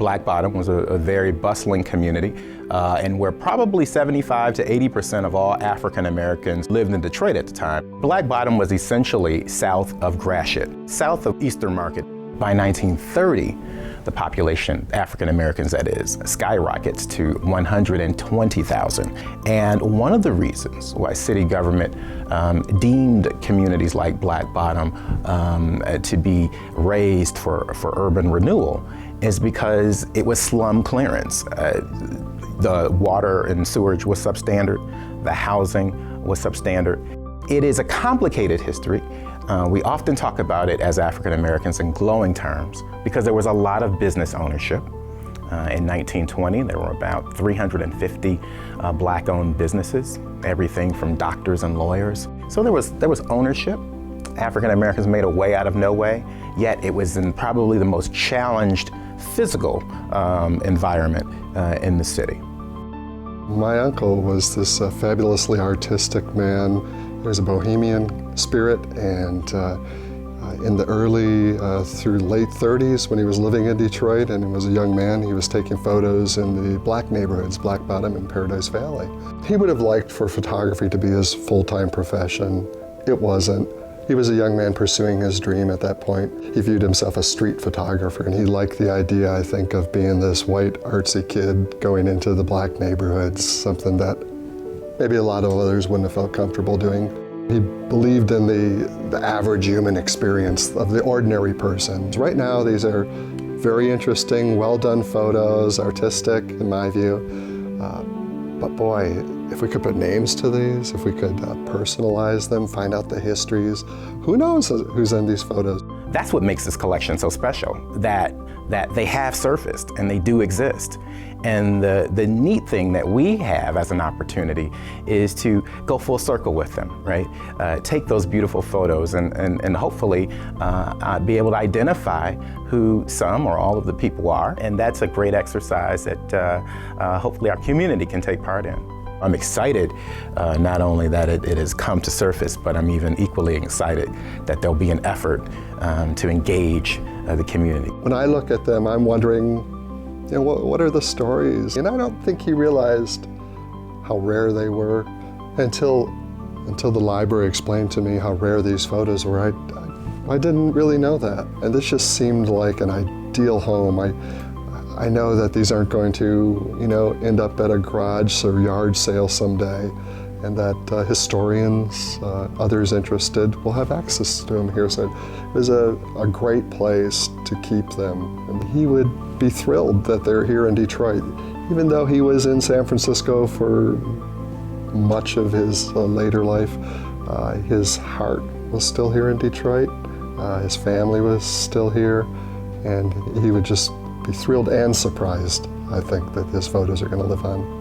Black Bottom was a very bustling community, and where probably 75 to 80% of all African Americans lived in Detroit at the time. Black Bottom was essentially south of Gratiot, south of Eastern Market. By 1930, the population, African Americans that is, skyrockets to 120,000. And one of the reasons why city government deemed communities like Black Bottom to be raised for urban renewal is because it was slum clearance. The water and sewage was substandard, the housing was substandard. It is a complicated history. We often talk about it as African Americans in glowing terms because there was a lot of business ownership. In 1920, there were about 350 black-owned businesses, everything from doctors and lawyers. So there was ownership. African Americans made a way out of no way, yet it was in probably the most challenged physical environment in the city. My uncle was this fabulously artistic man. There was a bohemian spirit, and in the early through late 30s when he was living in Detroit and he was a young man, he was taking photos in the black neighborhoods, Black Bottom and Paradise Valley. He would have liked for photography to be his full-time profession. It wasn't. He was a young man pursuing his dream at that point. He viewed himself as street photographer, and he liked the idea, I think, of being this white artsy kid going into the black neighborhoods, something that maybe a lot of others wouldn't have felt comfortable doing. He believed in the average human experience of the ordinary person. Right now, these are very interesting, well-done photos, artistic in my view. But boy, if we could put names to these, if we could personalize them, find out the histories, who knows who's in these photos? That's what makes this collection so special, that they have surfaced and they do exist. And the neat thing that we have as an opportunity is to go full circle with them, right? Take those beautiful photos and hopefully be able to identify who some or all of the people are. And that's a great exercise that hopefully our community can take part in. I'm excited not only that it has come to surface, but I'm even equally excited that there'll be an effort to engage the community. When I look at them, I'm wondering, you know, what are the stories? And I don't think he realized how rare they were until the library explained to me how rare these photos were. I didn't really know that. And this just seemed like an ideal home. I know that these aren't going to, you know, end up at a garage or yard sale someday, and that historians, others interested, will have access to them here. So it was a great place to keep them. And he would be thrilled that they're here in Detroit. Even though he was in San Francisco for much of his later life, his heart was still here in Detroit. His family was still here, and he would just be thrilled and surprised, I think, that his photos are going to live on.